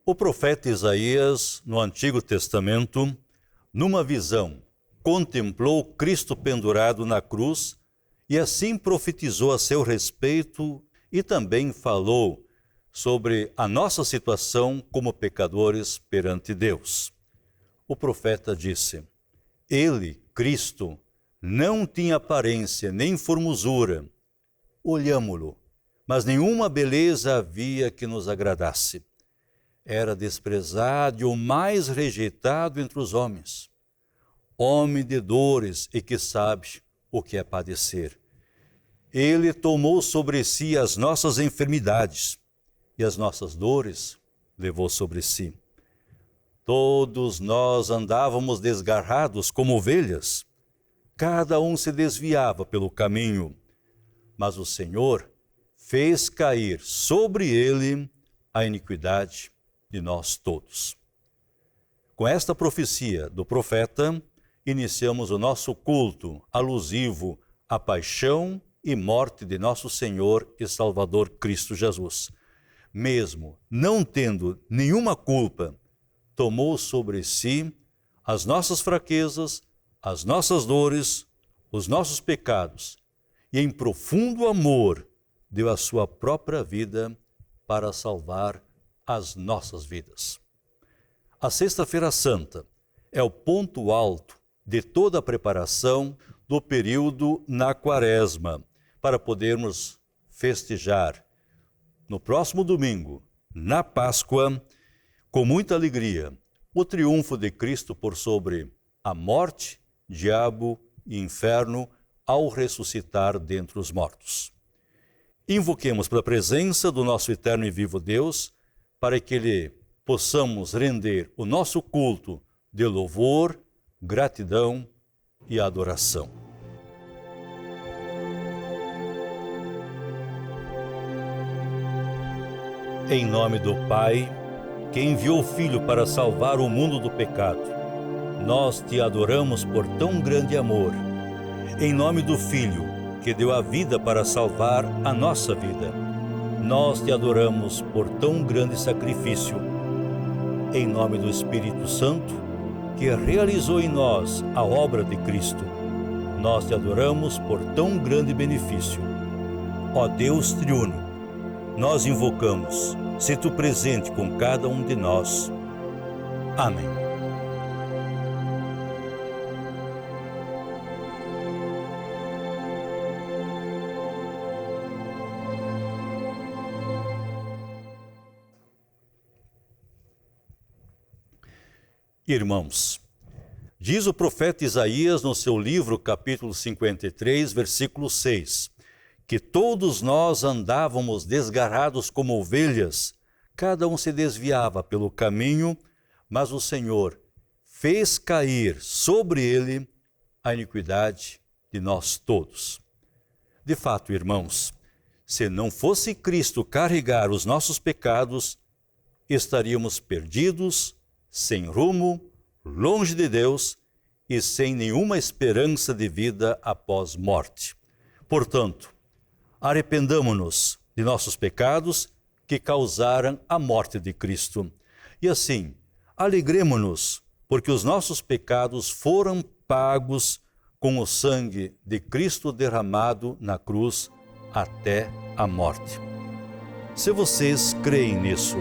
O profeta Isaías, no Antigo Testamento, numa visão, contemplou Cristo pendurado na cruz e assim profetizou a seu respeito e também falou sobre a nossa situação como pecadores perante Deus. O profeta disse: Ele, Cristo, não tinha aparência nem formosura. Olhámo-lo, mas nenhuma beleza havia que nos agradasse. Era desprezado e o mais rejeitado entre os homens. Homem de dores e que sabe o que é padecer. Ele tomou sobre si as nossas enfermidades e as nossas dores levou sobre si. Todos nós andávamos desgarrados como ovelhas. Cada um se desviava pelo caminho, mas o Senhor fez cair sobre ele a iniquidade de nós todos. Com esta profecia do profeta, iniciamos o nosso culto alusivo à paixão e morte de nosso Senhor e Salvador Cristo Jesus. Mesmo não tendo nenhuma culpa, tomou sobre si as nossas fraquezas, as nossas dores, os nossos pecados, e em profundo amor deu a sua própria vida para salvar as nossas vidas. A Sexta-feira Santa é o ponto alto de toda a preparação do período na Quaresma, para podermos festejar no próximo domingo, na Páscoa, com muita alegria, o triunfo de Cristo por sobre a morte, diabo e inferno ao ressuscitar dentre os mortos. Invoquemos pela presença do nosso eterno e vivo Deus, para que lhe possamos render o nosso culto de louvor, gratidão e adoração. Em nome do Pai, que enviou o Filho para salvar o mundo do pecado, nós te adoramos por tão grande amor. Em nome do Filho, que deu a vida para salvar a nossa vida, nós te adoramos por tão grande sacrifício. Em nome do Espírito Santo, que realizou em nós a obra de Cristo, nós te adoramos por tão grande benefício. Ó Deus triuno, nós invocamos, se tu presente com cada um de nós. Amém. Irmãos, diz o profeta Isaías no seu livro, capítulo 53, versículo 6, que todos nós andávamos desgarrados como ovelhas, cada um se desviava pelo caminho, mas o Senhor fez cair sobre ele a iniquidade de nós todos. De fato, irmãos, se não fosse Cristo carregar os nossos pecados, estaríamos perdidos, sem rumo, longe de Deus e sem nenhuma esperança de vida após morte. Portanto, arrependamo-nos de nossos pecados que causaram a morte de Cristo. E assim, alegremo-nos, porque os nossos pecados foram pagos com o sangue de Cristo derramado na cruz até a morte. Se vocês creem nisso,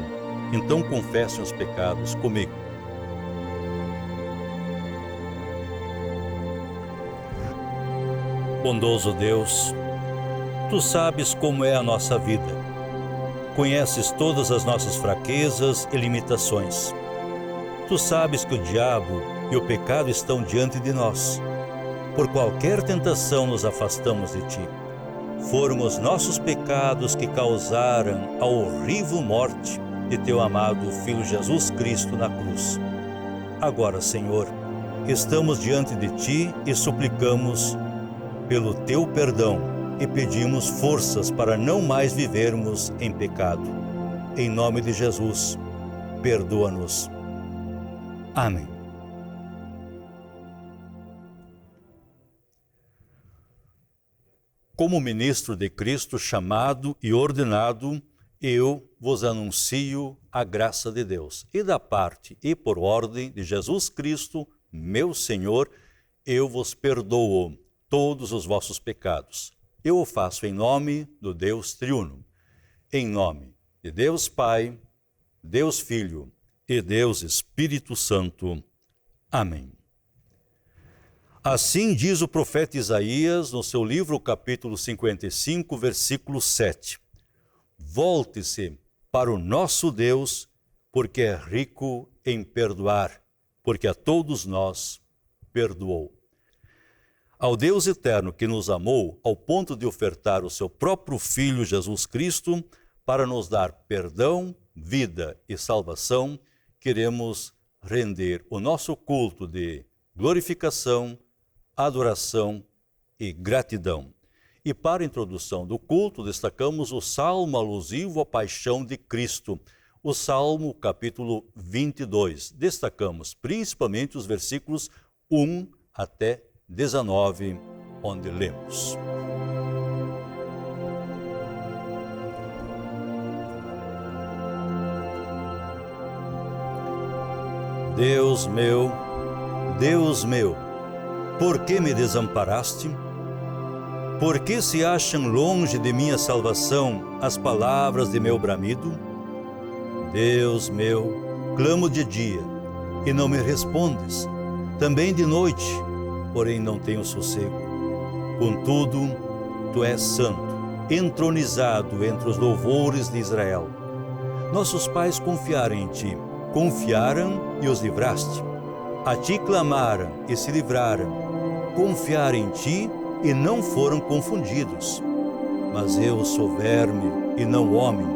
então confessem os pecados comigo. Bondoso Deus, tu sabes como é a nossa vida. Conheces todas as nossas fraquezas e limitações. Tu sabes que o diabo e o pecado estão diante de nós. Por qualquer tentação nos afastamos de ti. Foram os nossos pecados que causaram a horrível morte de teu amado Filho Jesus Cristo na cruz. Agora, Senhor, estamos diante de ti e suplicamos pelo teu perdão e pedimos forças para não mais vivermos em pecado. Em nome de Jesus, perdoa-nos. Amém. Como ministro de Cristo chamado e ordenado, eu vos anuncio a graça de Deus. E da parte e por ordem de Jesus Cristo, meu Senhor, eu vos perdoo todos os vossos pecados. Eu o faço em nome do Deus triuno, em nome de Deus Pai, Deus Filho e Deus Espírito Santo. Amém. Assim diz o profeta Isaías no seu livro, capítulo 55, versículo 7. Volte-se para o nosso Deus, porque é rico em perdoar, porque a todos nós perdoou. Ao Deus eterno que nos amou ao ponto de ofertar o seu próprio Filho Jesus Cristo para nos dar perdão, vida e salvação, queremos render o nosso culto de glorificação, adoração e gratidão. E para a introdução do culto, destacamos o Salmo alusivo à paixão de Cristo, o Salmo capítulo 22. Destacamos principalmente os versículos 1 até 19, onde lemos: Deus meu, por que me desamparaste? Por que se acham longe de minha salvação as palavras de meu bramido? Deus meu, clamo de dia, e não me respondes, também de noite, porém não tenho sossego. Contudo, tu és santo, entronizado entre os louvores de Israel. Nossos pais confiaram em ti, confiaram e os livraste. A ti clamaram e se livraram. Confiaram em ti e não foram confundidos. Mas eu sou verme e não homem,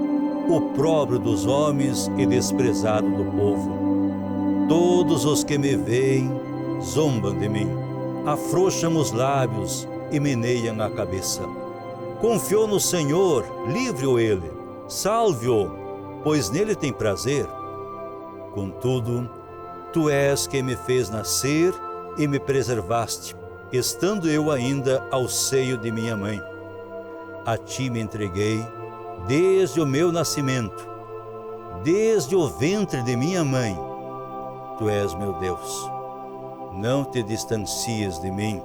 opróbrio dos homens e desprezado do povo. Todos os que me veem zombam de mim, afrouxam os lábios e meneiam a cabeça. Confiou no Senhor, livre-o ele, salve-o, pois nele tem prazer. Contudo, tu és quem me fez nascer e me preservaste, estando eu ainda ao seio de minha mãe. A ti me entreguei desde o meu nascimento, desde o ventre de minha mãe. Tu és meu Deus. Não te distancies de mim,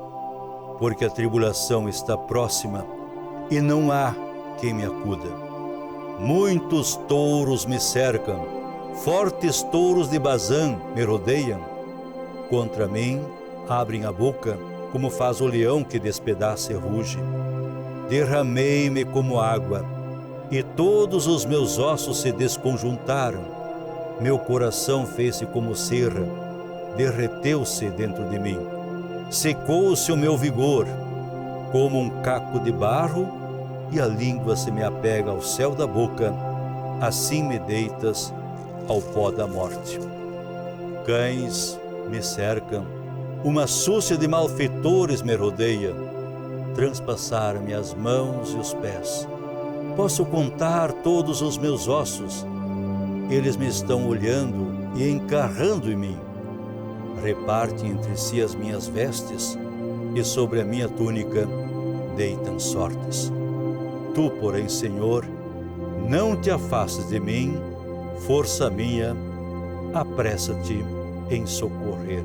porque a tribulação está próxima e não há quem me acuda. Muitos touros me cercam, fortes touros de Bazã me rodeiam. Contra mim abrem a boca, como faz o leão que despedaça e ruge. Derramei-me como água, e todos os meus ossos se desconjuntaram. Meu coração fez-se como cera, derreteu-se dentro de mim. Secou-se o meu vigor, como um caco de barro, e a língua se me apega ao céu da boca, assim me deitas ao pó da morte. Cães me cercam, uma súcia de malfeitores me rodeia, transpassaram-me as mãos e os pés. Posso contar todos os meus ossos, eles me estão olhando e encarrando em mim. Repartem entre si as minhas vestes, e sobre a minha túnica deitam sortes. Tu, porém, Senhor, não te afastes de mim, força minha, apressa-te em socorrer.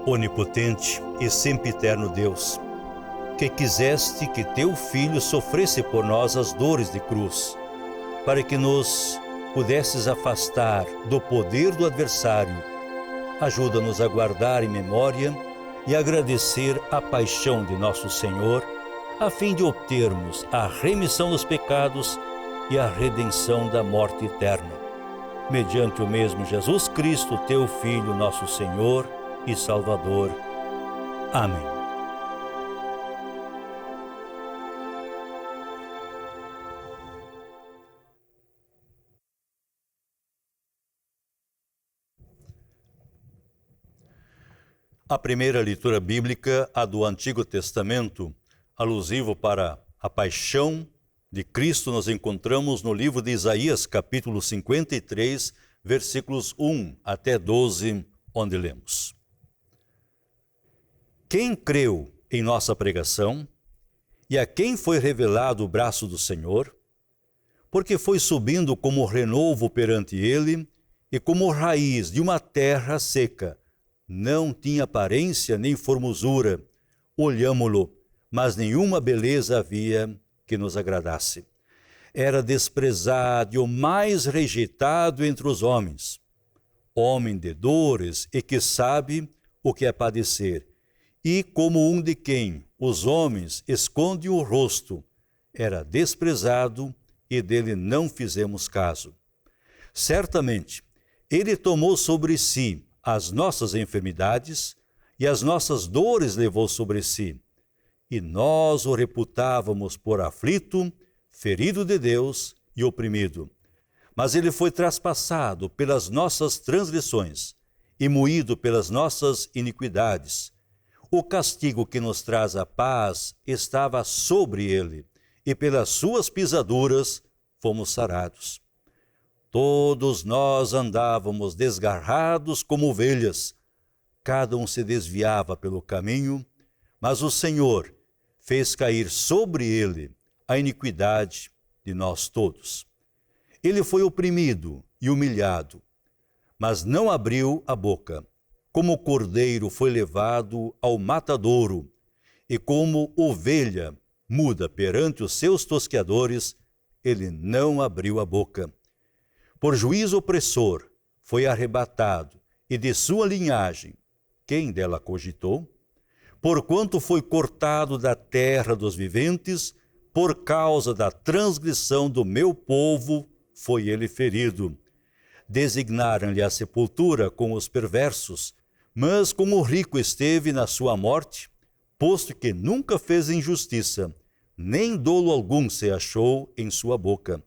Onipotente e sempiterno Deus, que quiseste que teu Filho sofresse por nós as dores de cruz, para que nos pudesses afastar do poder do adversário, ajuda-nos a guardar em memória e agradecer a paixão de nosso Senhor, a fim de obtermos a remissão dos pecados e a redenção da morte eterna. Mediante o mesmo Jesus Cristo, teu Filho, nosso Senhor e Salvador. Amém. A primeira leitura bíblica, a do Antigo Testamento, alusivo para a paixão de Cristo, nós encontramos no livro de Isaías, capítulo 53, versículos 1 até 12, onde lemos: Quem creu em nossa pregação, e a quem foi revelado o braço do Senhor? Porque foi subindo como renovo perante ele, e como raiz de uma terra seca. Não tinha aparência nem formosura. Olhámo-lo, mas nenhuma beleza havia que nos agradasse. Era desprezado e o mais rejeitado entre os homens. Homem de dores e que sabe o que é padecer. E como um de quem os homens escondem o rosto, era desprezado e dele não fizemos caso. Certamente, ele tomou sobre si as nossas enfermidades e as nossas dores levou sobre si. E nós o reputávamos por aflito, ferido de Deus e oprimido. Mas ele foi traspassado pelas nossas transgressões e moído pelas nossas iniquidades. O castigo que nos traz a paz estava sobre ele, e pelas suas pisaduras fomos sarados. Todos nós andávamos desgarrados como ovelhas, cada um se desviava pelo caminho, mas o Senhor fez cair sobre ele a iniquidade de nós todos. Ele foi oprimido e humilhado, mas não abriu a boca. Como cordeiro foi levado ao matadouro, e como ovelha muda perante os seus tosqueadores, ele não abriu a boca. Por juízo opressor foi arrebatado, e de sua linhagem, quem dela cogitou? Porquanto foi cortado da terra dos viventes, por causa da transgressão do meu povo, foi ele ferido. Designaram-lhe a sepultura com os perversos, mas como o rico esteve na sua morte, posto que nunca fez injustiça, nem dolo algum se achou em sua boca.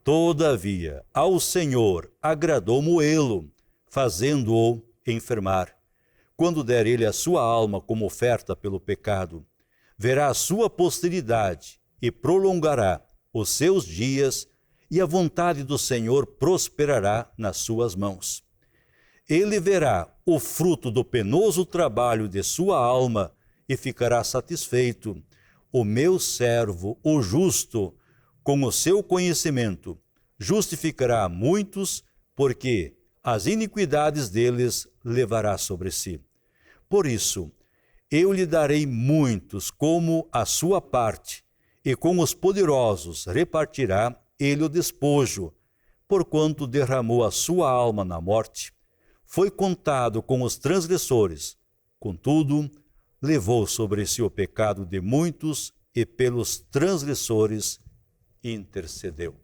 Todavia, ao Senhor agradou moê-lo, fazendo-o enfermar. Quando der ele a sua alma como oferta pelo pecado, verá a sua posteridade e prolongará os seus dias, e a vontade do Senhor prosperará nas suas mãos. Ele verá o fruto do penoso trabalho de sua alma e ficará satisfeito. O meu servo, o justo, com o seu conhecimento, justificará a muitos, porque as iniquidades deles levará sobre si. Por isso, eu lhe darei muitos como a sua parte, e com os poderosos repartirá ele o despojo, porquanto derramou a sua alma na morte, foi contado com os transgressores, contudo, levou sobre si o pecado de muitos e pelos transgressores intercedeu.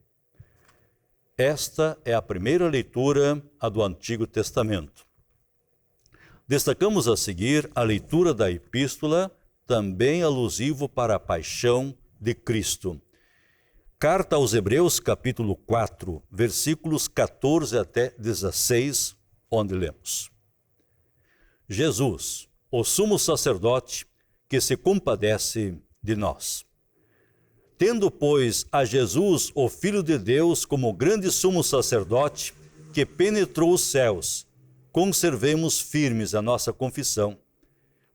Esta é a primeira leitura, a do Antigo Testamento. Destacamos a seguir a leitura da epístola, também alusivo para a paixão de Cristo. Carta aos Hebreus, capítulo 4, versículos 14 até 16, onde lemos: Jesus, o sumo sacerdote, que se compadece de nós. Tendo, pois, a Jesus, o Filho de Deus, como grande sumo sacerdote, que penetrou os céus, conservemos firmes a nossa confissão,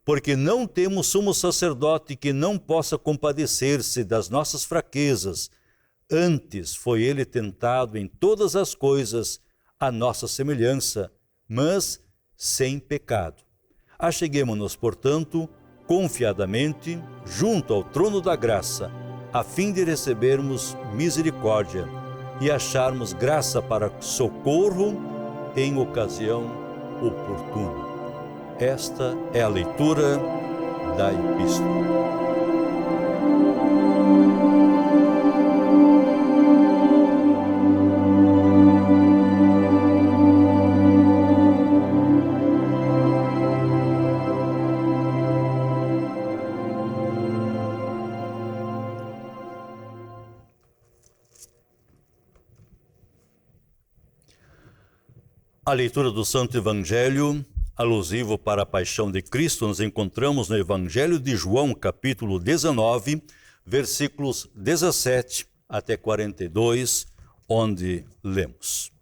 porque não temos sumo sacerdote que não possa compadecer-se das nossas fraquezas. Antes foi ele tentado em todas as coisas, à nossa semelhança, mas sem pecado. Acheguemo-nos, portanto, confiadamente, junto ao trono da graça, a fim de recebermos misericórdia e acharmos graça para socorro em ocasião oportuna. Esta é a leitura da epístola. A leitura do Santo Evangelho alusivo para a paixão de Cristo, nos encontramos no Evangelho de João, capítulo 19, versículos 17 até 42, onde lemos: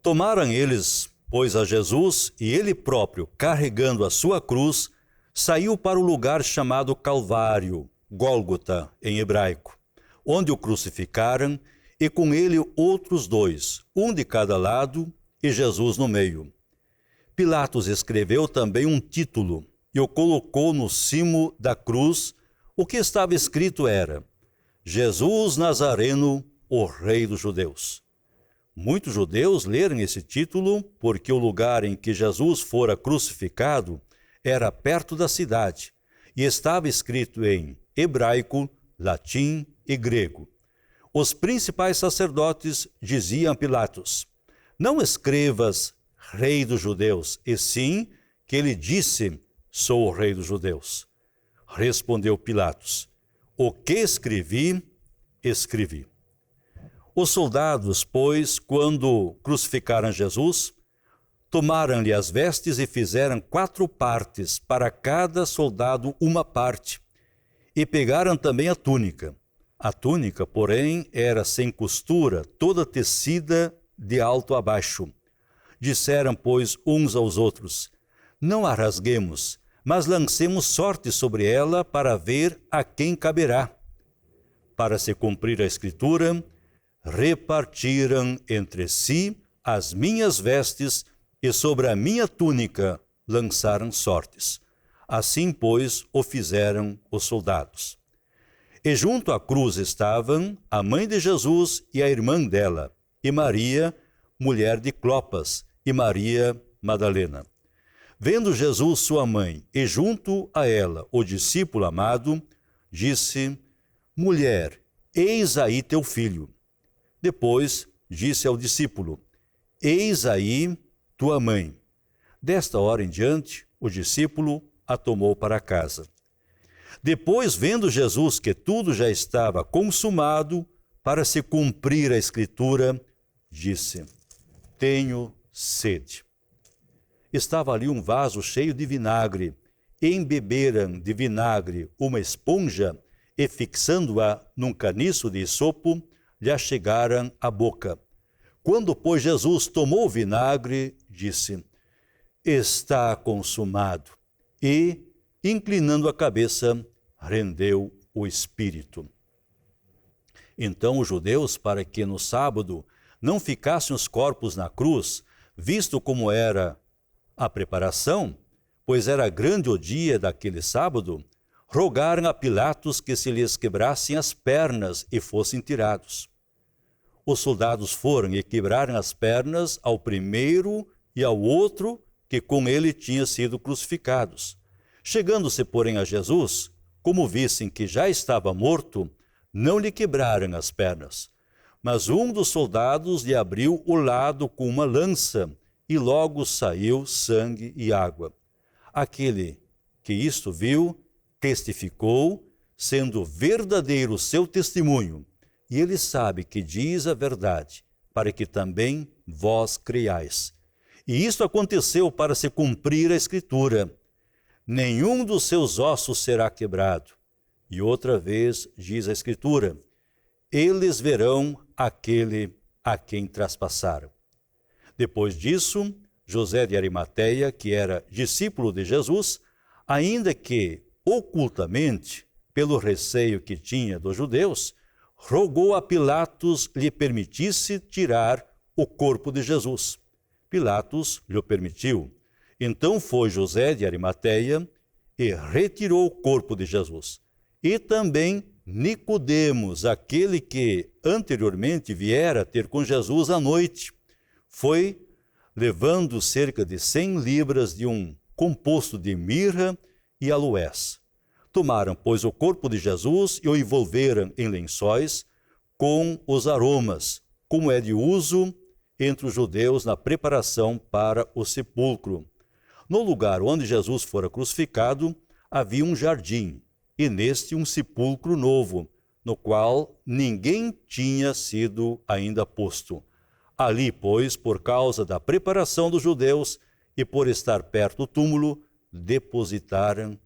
Tomaram eles, pois, a Jesus, e ele próprio, carregando a sua cruz, saiu para o lugar chamado Calvário, Gólgota, em hebraico, onde o crucificaram, e com ele outros dois, um de cada lado, e Jesus no meio. Pilatos escreveu também um título, e o colocou no cimo da cruz. O que estava escrito era: Jesus Nazareno, o Rei dos Judeus. Muitos judeus leram esse título porque o lugar em que Jesus fora crucificado era perto da cidade e estava escrito em hebraico, latim e grego. Os principais sacerdotes diziam a Pilatos: Não escrevas Rei dos Judeus, e sim que ele disse: Sou o Rei dos Judeus. Respondeu Pilatos: O que escrevi, escrevi. Os soldados, pois, quando crucificaram Jesus, tomaram-lhe as vestes e fizeram 4 partes, para cada soldado uma parte, e pegaram também a túnica. A túnica, porém, era sem costura, toda tecida de alto a baixo. Disseram, pois, uns aos outros: Não a rasguemos, mas lancemos sorte sobre ela para ver a quem caberá. Para se cumprir a Escritura, repartiram entre si as minhas vestes e sobre a minha túnica lançaram sortes. Assim, pois, o fizeram os soldados. E junto à cruz estavam a mãe de Jesus e a irmã dela, e Maria, mulher de Clopas, e Maria Madalena. Vendo Jesus sua mãe e junto a ela o discípulo amado, disse: Mulher, eis aí teu filho. Depois disse ao discípulo: Eis aí tua mãe. Desta hora em diante, o discípulo a tomou para casa. Depois, vendo Jesus que tudo já estava consumado, para se cumprir a Escritura, disse: Tenho sede. Estava ali um vaso cheio de vinagre. Embeberam de vinagre uma esponja e, fixando-a num caniço de isopo, lhe achegaram à boca. Quando, pois, Jesus tomou o vinagre, disse: Está consumado. E, inclinando a cabeça, rendeu o espírito. Então os judeus, para que no sábado não ficassem os corpos na cruz, visto como era a preparação, pois era grande o dia daquele sábado, rogaram a Pilatos que se lhes quebrassem as pernas e fossem tirados. Os soldados foram e quebraram as pernas ao primeiro e ao outro que com ele tinha sido crucificados. Chegando-se, porém, a Jesus, como vissem que já estava morto, não lhe quebraram as pernas. Mas um dos soldados lhe abriu o lado com uma lança, e logo saiu sangue e água. Aquele que isto viu, testificou, sendo verdadeiro o seu testemunho, e ele sabe que diz a verdade, para que também vós creiais. E isto aconteceu para se cumprir a Escritura: nenhum dos seus ossos será quebrado. E outra vez diz a Escritura: eles verão aquele a quem traspassaram. Depois disso, José de Arimateia, que era discípulo de Jesus, ainda que ocultamente, pelo receio que tinha dos judeus, rogou a Pilatos lhe permitisse tirar o corpo de Jesus. Pilatos lhe permitiu. Então foi José de Arimateia e retirou o corpo de Jesus. E também Nicodemos, aquele que anteriormente viera ter com Jesus à noite, foi levando cerca de 100 libras de um composto de mirra e aloés. Tomaram, pois, o corpo de Jesus e o envolveram em lençóis com os aromas, como é de uso entre os judeus na preparação para o sepulcro. No lugar onde Jesus fora crucificado, havia um jardim, e neste um sepulcro novo, no qual ninguém tinha sido ainda posto. Ali, pois, por causa da preparação dos judeus e por estar perto do túmulo, depositaram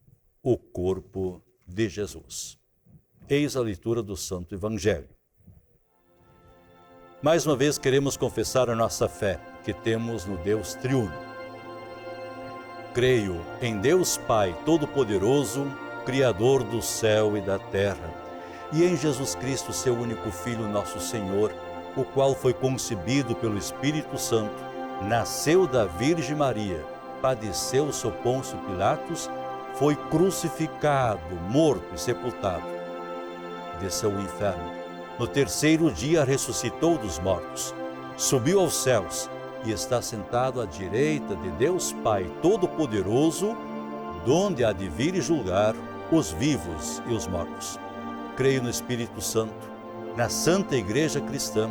o corpo de Jesus. Eis a leitura do Santo Evangelho. Mais uma vez queremos confessar a nossa fé que temos no Deus triuno. Creio em Deus Pai Todo-Poderoso, Criador do céu e da terra, e em Jesus Cristo, seu único Filho, nosso Senhor, o qual foi concebido pelo Espírito Santo, nasceu da Virgem Maria, padeceu sob Pôncio Pilatos, foi crucificado, morto e sepultado. Desceu ao inferno. No terceiro dia ressuscitou dos mortos, subiu aos céus e está sentado à direita de Deus Pai Todo-Poderoso, donde há de vir e julgar os vivos e os mortos. Creio no Espírito Santo, na Santa Igreja Cristã,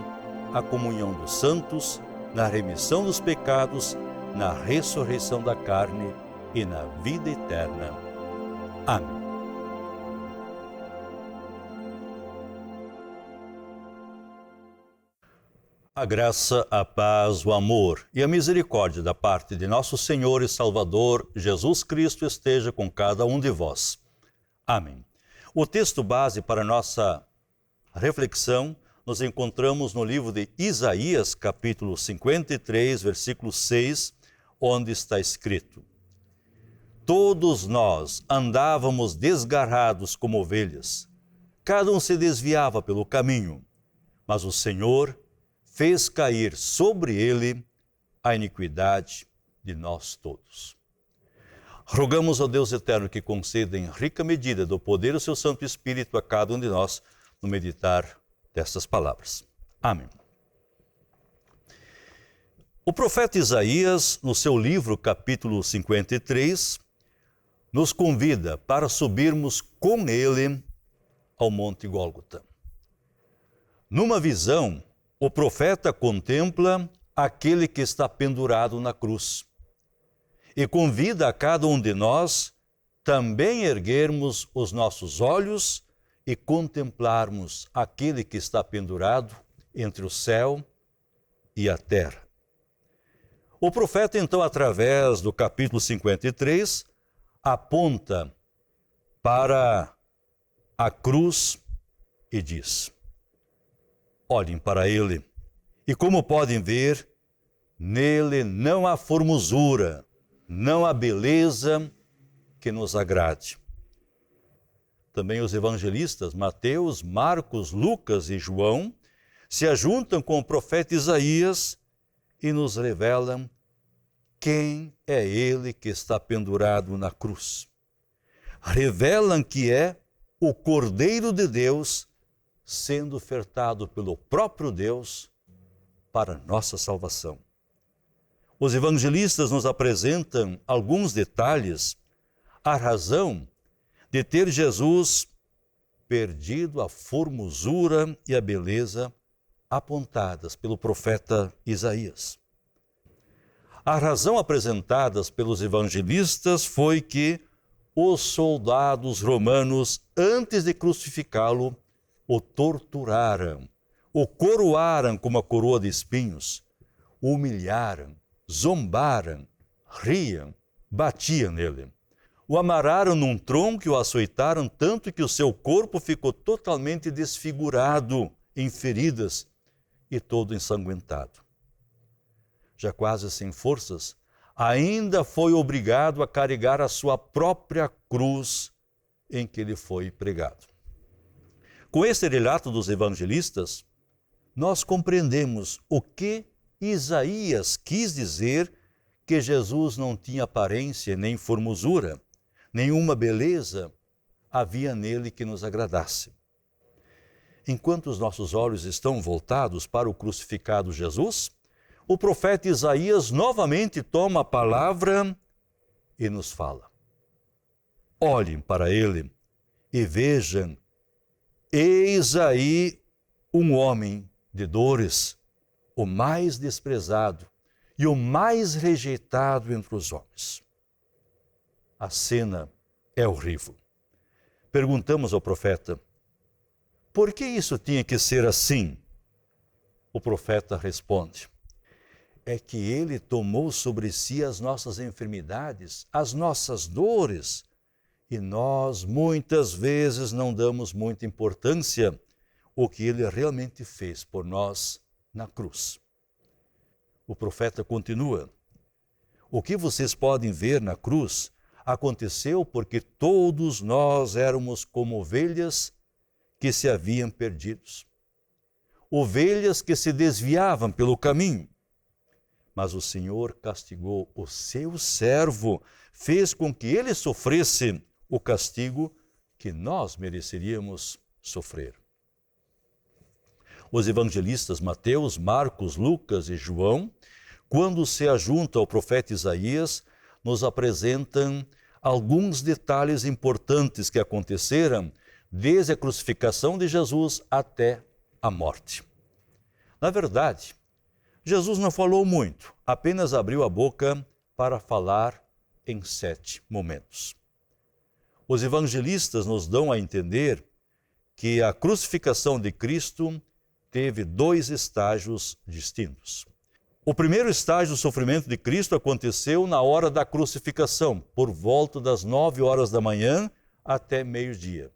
a comunhão dos santos, na remissão dos pecados, na ressurreição da carne e na vida eterna. Amém. A graça, a paz, o amor e a misericórdia da parte de nosso Senhor e Salvador Jesus Cristo esteja com cada um de vós. Amém. O texto base para nossa reflexão nos encontramos no livro de Isaías, capítulo 53, versículo 6, onde está escrito: Todos nós andávamos desgarrados como ovelhas, cada um se desviava pelo caminho, mas o Senhor fez cair sobre ele a iniquidade de nós todos. Rogamos ao Deus eterno que conceda em rica medida do poder do seu Santo Espírito a cada um de nós no meditar destas palavras. Amém. O profeta Isaías, no seu livro, capítulo 53, nos convida para subirmos com ele ao Monte Gólgota. Numa visão, o profeta contempla aquele que está pendurado na cruz e convida a cada um de nós também erguermos os nossos olhos e contemplarmos aquele que está pendurado entre o céu e a terra. O profeta, então, através do capítulo 53, aponta para a cruz e diz: olhem para ele, e como podem ver, nele não há formosura, não há beleza que nos agrade. Também os evangelistas Mateus, Marcos, Lucas e João se ajuntam com o profeta Isaías e nos revelam quem é ele que está pendurado na cruz. Revelam que é o Cordeiro de Deus sendo ofertado pelo próprio Deus para nossa salvação. Os evangelistas nos apresentam alguns detalhes, a razão de ter Jesus perdido a formosura e a beleza apontadas pelo profeta Isaías. A razão apresentadas pelos evangelistas foi que os soldados romanos, antes de crucificá-lo, o torturaram, o coroaram com uma coroa de espinhos, o humilharam, zombaram, riam, batiam nele. O amarraram num tronco e o açoitaram tanto que o seu corpo ficou totalmente desfigurado, em feridas e todo ensanguentado. Já quase sem forças, ainda foi obrigado a carregar a sua própria cruz em que ele foi pregado. Com este relato dos evangelistas, nós compreendemos o que Isaías quis dizer que Jesus não tinha aparência nem formosura, nenhuma beleza havia nele que nos agradasse. Enquanto os nossos olhos estão voltados para o crucificado Jesus, o profeta Isaías novamente toma a palavra e nos fala: olhem para ele e vejam, eis aí um homem de dores, o mais desprezado e o mais rejeitado entre os homens. A cena é horrível. Perguntamos ao profeta: por que isso tinha que ser assim? O profeta responde: é que Ele tomou sobre si as nossas enfermidades, as nossas dores, e nós muitas vezes não damos muita importância ao que Ele realmente fez por nós na cruz. O profeta continua: o que vocês podem ver na cruz aconteceu porque todos nós éramos como ovelhas que se haviam perdidos. Ovelhas que se desviavam pelo caminho. Mas o Senhor castigou o seu servo, fez com que ele sofresse o castigo que nós mereceríamos sofrer. Os evangelistas Mateus, Marcos, Lucas e João, quando se ajuntam ao profeta Isaías, nos apresentam alguns detalhes importantes que aconteceram desde a crucificação de Jesus até a morte. Na verdade, Jesus não falou muito, apenas abriu a boca para falar em 7 momentos. Os evangelistas nos dão a entender que a crucificação de Cristo teve 2 estágios distintos. O primeiro estágio do sofrimento de Cristo aconteceu na hora da crucificação, por volta das 9 horas da manhã até meio-dia.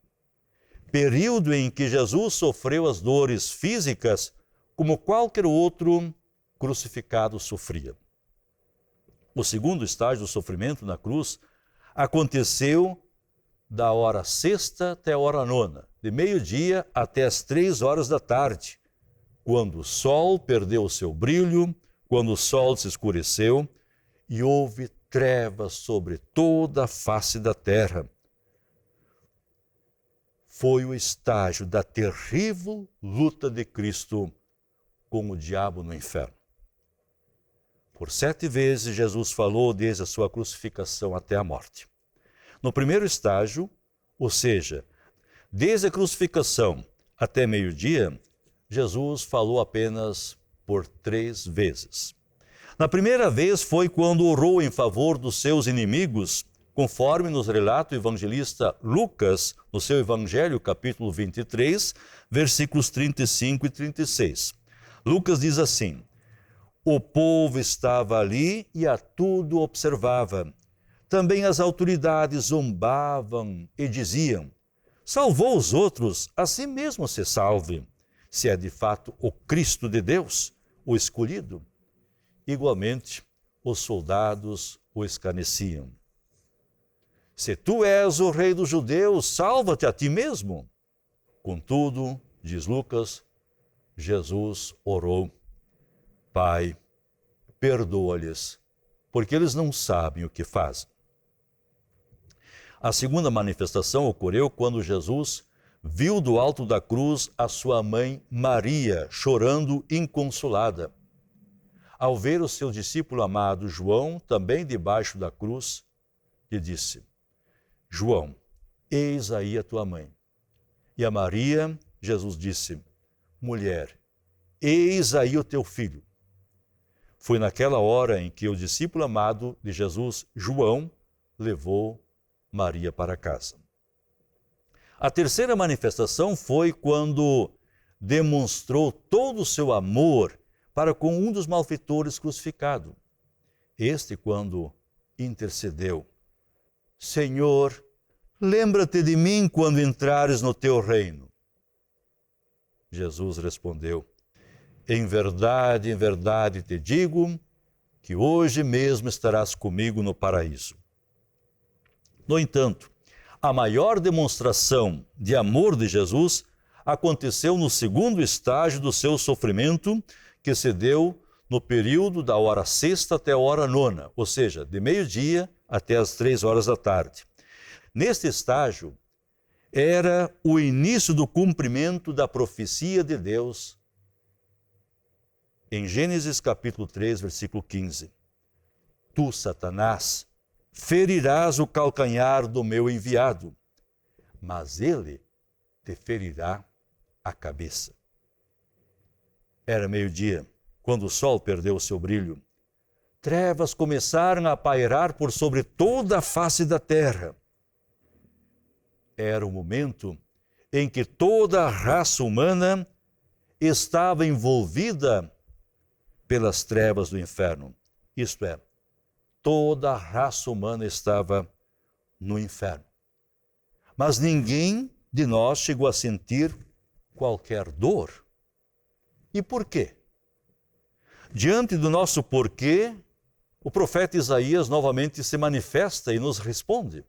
Período em que Jesus sofreu as dores físicas como qualquer outro crucificado sofria. O segundo estágio do sofrimento na cruz aconteceu da hora 6ª até a hora 9ª, de meio-dia até as 3 horas da tarde, quando o sol perdeu o seu brilho, quando o sol se escureceu e houve trevas sobre toda a face da terra. Foi o estágio da terrível luta de Cristo com o diabo no inferno. Por 7 vezes Jesus falou desde a sua crucificação até a morte. No primeiro estágio, ou seja, desde a crucificação até meio-dia, Jesus falou apenas por 3 vezes. Na primeira vez foi quando orou em favor dos seus inimigos, conforme nos relata o evangelista Lucas, no seu Evangelho, capítulo 23, versículos 35 e 36. Lucas diz assim: o povo estava ali e a tudo observava. Também as autoridades zombavam e diziam: salvou os outros, a si mesmo se salve, se é de fato o Cristo de Deus, o escolhido. Igualmente, os soldados o escarneciam. Se tu és o rei dos judeus, salva-te a ti mesmo. Contudo, diz Lucas, Jesus orou: Pai, perdoa-lhes, porque eles não sabem o que fazem. A segunda manifestação ocorreu quando Jesus viu do alto da cruz a sua mãe Maria chorando inconsolada. Ao ver o seu discípulo amado João, também debaixo da cruz, lhe disse: João, eis aí a tua mãe. E a Maria, Jesus disse: mulher, eis aí o teu filho. Foi naquela hora em que o discípulo amado de Jesus, João, levou Maria para casa. A terceira manifestação foi quando demonstrou todo o seu amor para com um dos malfeitores crucificado. Este, quando intercedeu: Senhor, lembra-te de mim quando entrares no teu reino. Jesus respondeu: em verdade te digo que hoje mesmo estarás comigo no paraíso. No entanto, a maior demonstração de amor de Jesus aconteceu no segundo estágio do seu sofrimento, que se deu no período da hora 6ª até a hora 9ª, ou seja, de meio-dia até as 3 horas da tarde. Neste estágio, era o início do cumprimento da profecia de Deus em Gênesis capítulo 3, versículo 15. Tu, Satanás, ferirás o calcanhar do meu enviado, mas ele te ferirá a cabeça. Era meio-dia, quando o sol perdeu o seu brilho. Trevas começaram a pairar por sobre toda a face da terra. Era o momento em que toda a raça humana estava envolvida pelas trevas do inferno. Isto é, toda a raça humana estava no inferno. Mas ninguém de nós chegou a sentir qualquer dor. E por quê? Diante do nosso porquê, o profeta Isaías novamente se manifesta e nos responde.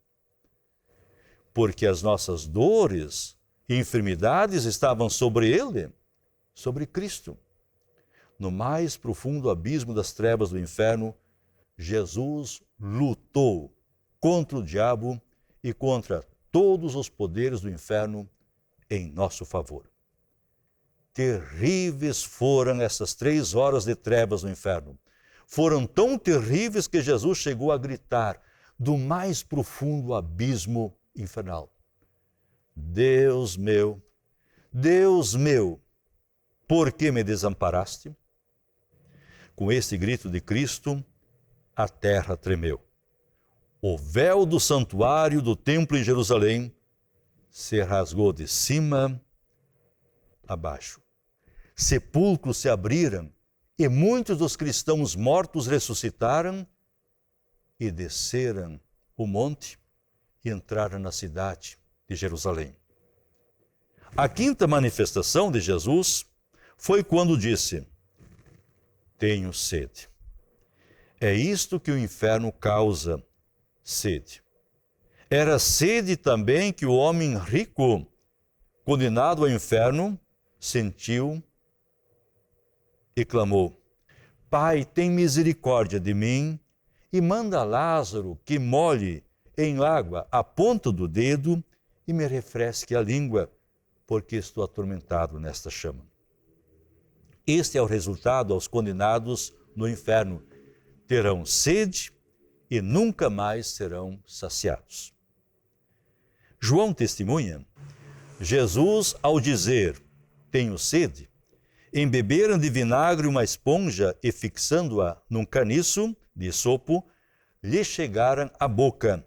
Porque as nossas dores e enfermidades estavam sobre ele, sobre Cristo. No mais profundo abismo das trevas do inferno, Jesus lutou contra o diabo e contra todos os poderes do inferno em nosso favor. Terríveis foram essas 3 horas de trevas no inferno. Foram tão terríveis que Jesus chegou a gritar do mais profundo abismo infernal: Deus meu, por que me desamparaste? Com este grito de Cristo, a terra tremeu. O véu do santuário do templo em Jerusalém se rasgou de cima a baixo. Sepulcros se abriram e muitos dos cristãos mortos ressuscitaram e desceram o monte e entraram na cidade de Jerusalém. A 5ª manifestação de Jesus foi quando disse: tenho sede. É isto que o inferno causa, sede. Era sede também que o homem rico, condenado ao inferno, sentiu e clamou: Pai, tem misericórdia de mim e manda Lázaro que molhe em água a ponta do dedo e me refresque a língua, porque estou atormentado nesta chama. Este é o resultado aos condenados no inferno. Terão sede e nunca mais serão saciados. João testemunha: Jesus, ao dizer, tenho sede, embeberam de vinagre uma esponja e, fixando-a num caniço de esopo, lhe chegaram à boca.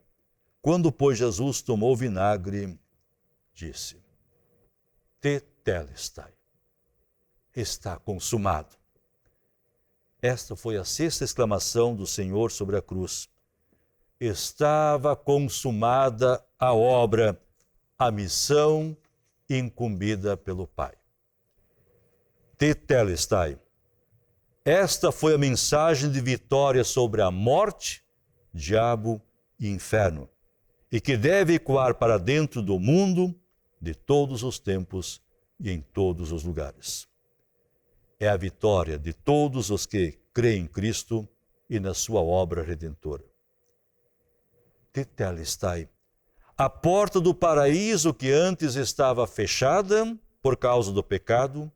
Quando, pois, Jesus tomou o vinagre, disse: Tetelestai, está consumado. Esta foi a 6ª exclamação do Senhor sobre a cruz. Estava consumada a obra, a missão incumbida pelo Pai. Tetelestai. Esta foi a mensagem de vitória sobre a morte, diabo e inferno, e que deve ecoar para dentro do mundo de todos os tempos e em todos os lugares. É a vitória de todos os que creem em Cristo e na sua obra redentora. Tetelestai. A porta do paraíso que antes estava fechada por causa do pecado,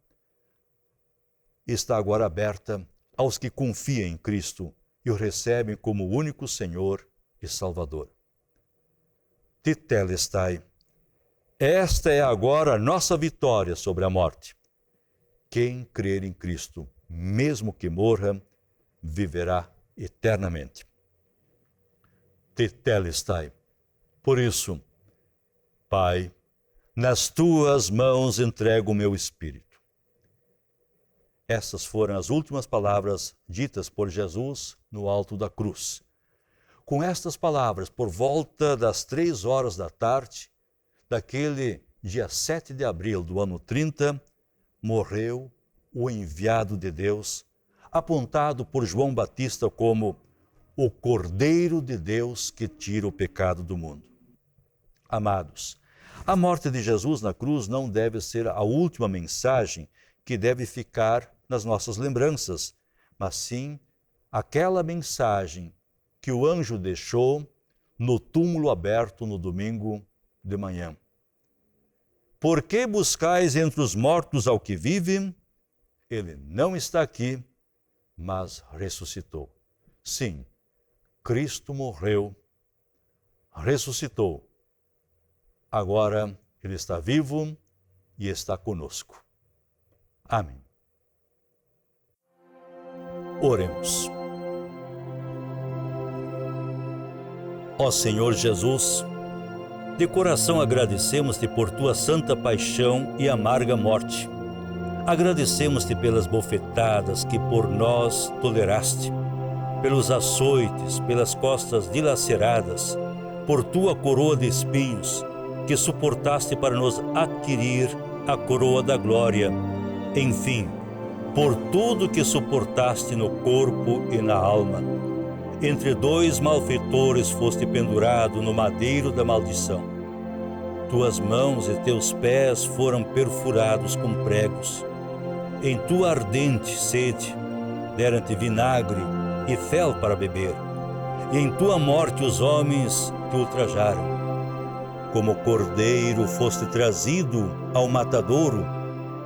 está agora aberta aos que confiam em Cristo e o recebem como único Senhor e Salvador. Tetelestai. Esta é agora a nossa vitória sobre a morte. Quem crer em Cristo, mesmo que morra, viverá eternamente. Tetelestai. Por isso, Pai, nas tuas mãos entrego o meu espírito. Essas foram as últimas palavras ditas por Jesus no alto da cruz. Com estas palavras, por volta das 3 horas da tarde, daquele dia 7 de abril do ano 30, morreu o enviado de Deus, apontado por João Batista como o Cordeiro de Deus que tira o pecado do mundo. Amados, a morte de Jesus na cruz não deve ser a última mensagem que deve ficar nas nossas lembranças, mas sim aquela mensagem que o anjo deixou no túmulo aberto no domingo de manhã. Por que buscais entre os mortos ao que vive? Ele não está aqui, mas ressuscitou. Sim, Cristo morreu, ressuscitou. Agora ele está vivo e está conosco. Amém. Oremos. Ó Senhor Jesus, de coração agradecemos-te por tua santa paixão e amarga morte. Agradecemos-te pelas bofetadas que por nós toleraste, pelos açoites, pelas costas dilaceradas, por tua coroa de espinhos, que suportaste para nos adquirir a coroa da glória. Enfim, por tudo que suportaste no corpo e na alma. Entre dois malfeitores foste pendurado no madeiro da maldição. Tuas mãos e teus pés foram perfurados com pregos. Em tua ardente sede deram-te vinagre e fel para beber, e em tua morte os homens te ultrajaram. Como cordeiro foste trazido ao matadouro,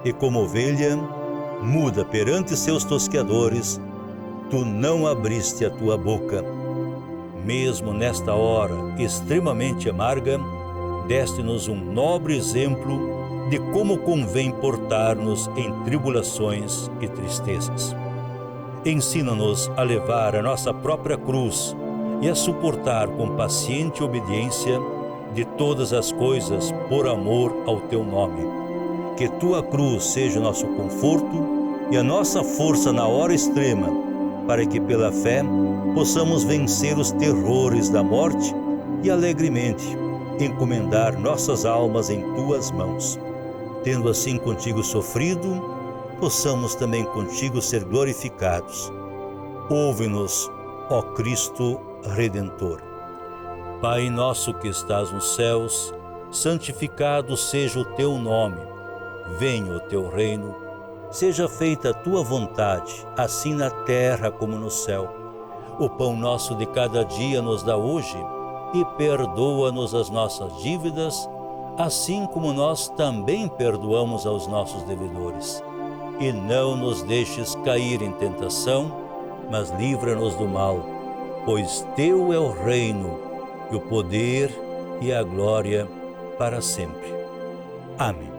e como ovelha muda perante seus tosqueadores, tu não abriste a tua boca. Mesmo nesta hora extremamente amarga, deste-nos um nobre exemplo de como convém portar-nos em tribulações e tristezas. Ensina-nos a levar a nossa própria cruz e a suportar com paciente obediência de todas as coisas por amor ao teu nome. Que tua cruz seja o nosso conforto e a nossa força na hora extrema, para que pela fé possamos vencer os terrores da morte e alegremente encomendar nossas almas em tuas mãos. Tendo assim contigo sofrido, possamos também contigo ser glorificados. Ouve-nos, ó Cristo Redentor. Pai nosso que estás nos céus, santificado seja o teu nome. Venha o teu reino, seja feita a tua vontade, assim na terra como no céu. O pão nosso de cada dia nos dá hoje, e perdoa-nos as nossas dívidas, assim como nós também perdoamos aos nossos devedores. E não nos deixes cair em tentação, mas livra-nos do mal, pois teu é o reino, e o poder e a glória para sempre. Amém.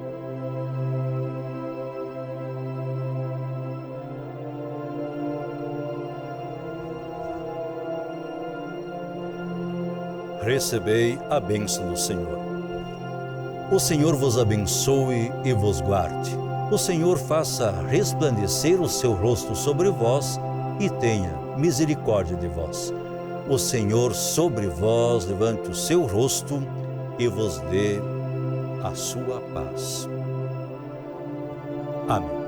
Recebei a bênção do Senhor. O Senhor vos abençoe e vos guarde. O Senhor faça resplandecer o seu rosto sobre vós e tenha misericórdia de vós. O Senhor sobre vós levante o seu rosto e vos dê a sua paz. Amém.